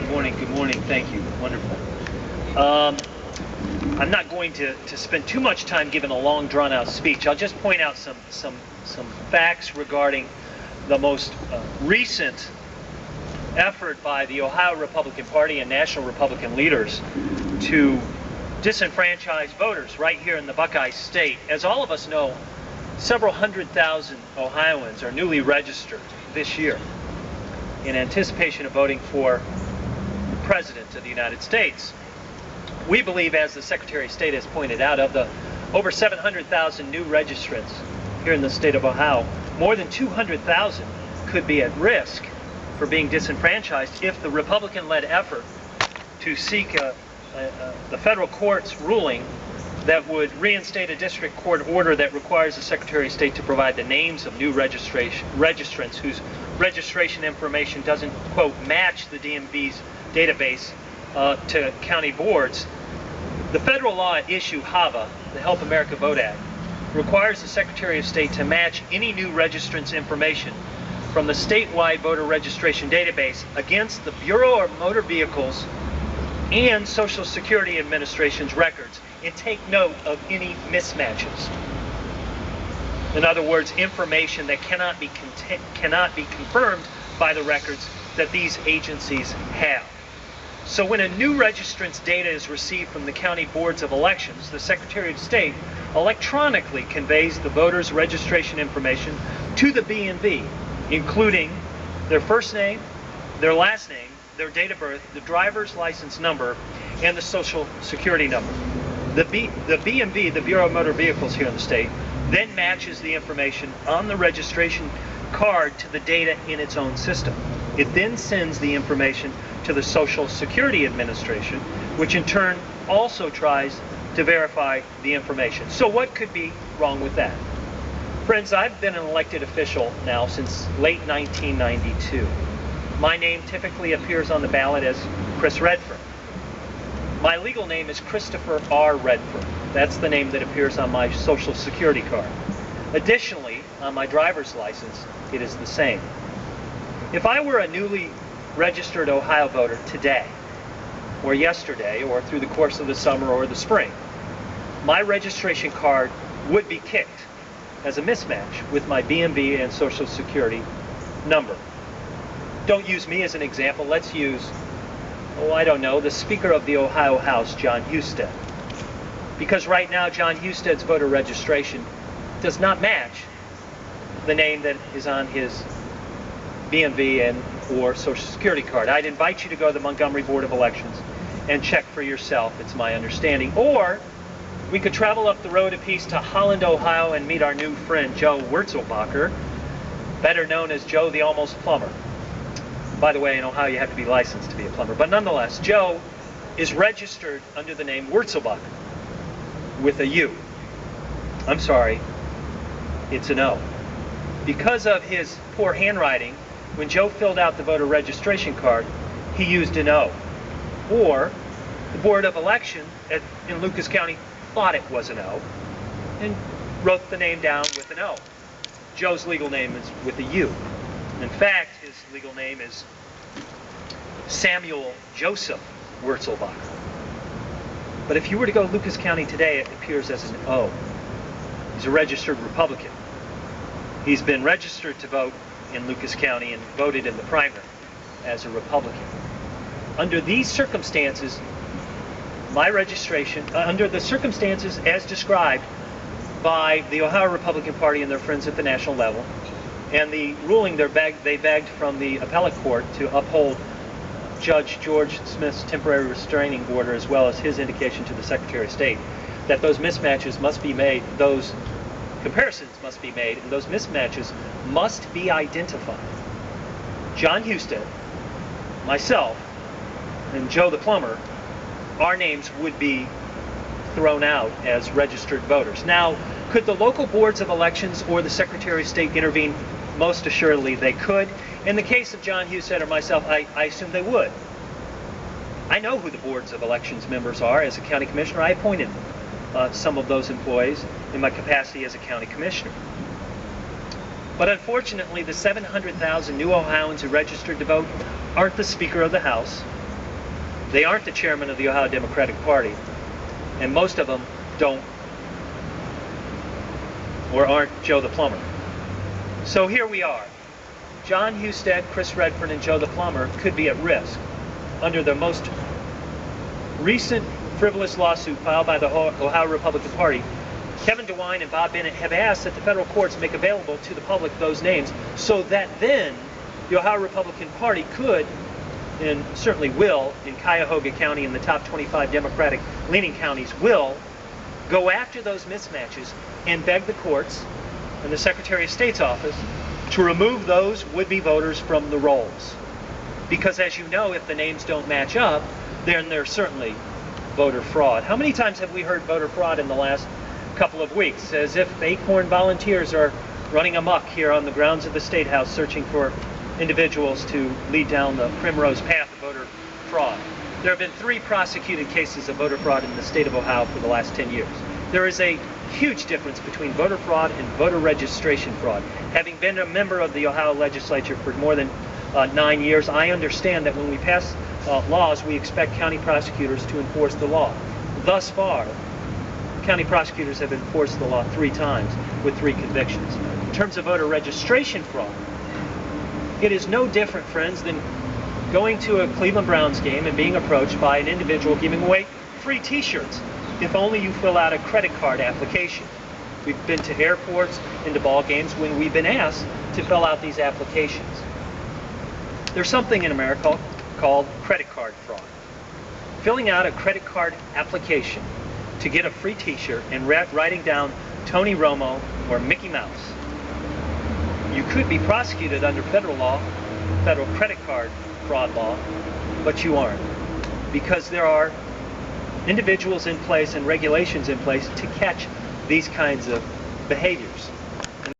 Good morning. Good morning. Thank you. Wonderful. I'm not going to spend too much time giving a long, drawn-out speech. I'll just point out some facts regarding the most recent effort by the Ohio Republican Party and national Republican leaders to disenfranchise voters right here in the Buckeye State. As all of us know, several 100,000 Ohioans are newly registered this year in anticipation of voting for the President of the United States. We believe, as the Secretary of State has pointed out, of the over 700,000 new registrants here in the state of Ohio, more than 200,000 could be at risk for being disenfranchised if the Republican-led effort to seek the federal court's ruling that would reinstate a district court order that requires the Secretary of State to provide the names of new registrants whose registration information doesn't, quote, match the DMV's database to county boards. The federal law at issue, HAVA, the Help America Vote Act, requires the Secretary of State to match any new registrant's information from the statewide voter registration database against the Bureau of Motor Vehicles and Social Security Administration's records and take note of any mismatches. In other words, information that cannot be confirmed by the records that these agencies have. So when a new registrant's data is received from the county boards of elections, the Secretary of State electronically conveys the voter's registration information to the B&V, including their first name, their last name, their date of birth, the driver's license number, and the Social Security number. The B&V, the Bureau of Motor Vehicles here in the state, then matches the information on the registration card to the data in its own system. It then sends the information to the Social Security Administration, which in turn also tries to verify the information. So what could be wrong with that? Friends, I've been an elected official now since late 1992. My name typically appears on the ballot as Chris Redfern. My legal name is Christopher R. Redfern. That's the name that appears on my Social Security card. Additionally, on my driver's license, it is the same. If I were a newly registered Ohio voter today, or yesterday, or through the course of the summer or the spring, my registration card would be kicked as a mismatch with my B&V and Social Security number. Don't use me as an example. Let's use, I don't know, the Speaker of the Ohio House, John Husted. Because right now, John Husted's voter registration does not match the name that is on his B&V and or Social Security card. I'd invite you to go to the Montgomery Board of Elections and check for yourself. It's my understanding. Or we could travel up the road a piece to Holland, Ohio, and meet our new friend Joe Wurzelbacher, better known as Joe the Almost Plumber. By the way, in Ohio you have to be licensed to be a plumber. But nonetheless, Joe is registered under the name Wurzelbacher with a U. I'm sorry, it's an O. Because of his poor handwriting, when Joe filled out the voter registration card, he used an O. Or the Board of Election in Lucas County thought it was an O and wrote the name down with an O. Joe's legal name is with a U. In fact, his legal name is Samuel Joseph Wurzelbacher. But if you were to go to Lucas County today, it appears as an O. He's a registered Republican. He's been registered to vote in Lucas County and voted in the primary as a Republican. Under these circumstances, my registration, under the circumstances as described by the Ohio Republican Party and their friends at the national level, and the ruling they begged from the appellate court to uphold Judge George Smith's temporary restraining order, as well as his indication to the Secretary of State that those mismatches must be made, those comparisons must be made, and those mismatches must be identified. John Husted, myself, and Joe the Plumber, our names would be thrown out as registered voters. Now, could the local boards of elections or the Secretary of State intervene? Most assuredly they could. In the case of John Husted or myself, I assume they would. I know who the boards of elections members are. As a county commissioner, I appointed some of those employees in my capacity as a county commissioner. But unfortunately, the 700,000 new Ohioans who registered to vote aren't the Speaker of the House, They aren't the chairman of the Ohio Democratic Party, and most of them don't or aren't Joe the Plumber. So here we are. John Husted, Chris Redfern, and Joe the Plumber could be at risk under the most recent frivolous lawsuit filed by the Ohio Republican Party. Kevin DeWine and Bob Bennett have asked that the federal courts make available to the public those names so that then the Ohio Republican Party could, and certainly will, in Cuyahoga County and the top 25 Democratic leaning counties will, go after those mismatches and beg the courts and the Secretary of State's office to remove those would-be voters from the rolls. Because as you know, if the names don't match up, then there's certainly voter fraud. How many times have we heard voter fraud in the last couple of weeks? As if Acorn volunteers are running amok here on the grounds of the Statehouse searching for individuals to lead down the primrose path of voter fraud. There have been 3 prosecuted cases of voter fraud in the state of Ohio for the last 10 years. There is a huge difference between voter fraud and voter registration fraud. Having been a member of the Ohio legislature for more than 9 years, I understand that when we pass laws, we expect county prosecutors to enforce the law. Thus far, county prosecutors have enforced the law 3 times with 3 convictions. In terms of voter registration fraud, it is no different, friends, than going to a Cleveland Browns game and being approached by an individual giving away free t-shirts if only you fill out a credit card application. We've been to airports and to ball games when we've been asked to fill out these applications. There's something in America called credit card fraud. Filling out a credit card application to get a free t-shirt and writing down Tony Romo or Mickey Mouse. You could be prosecuted under federal law, federal credit card fraud law, but you aren't, because there are individuals in place and regulations in place to catch these kinds of behaviors.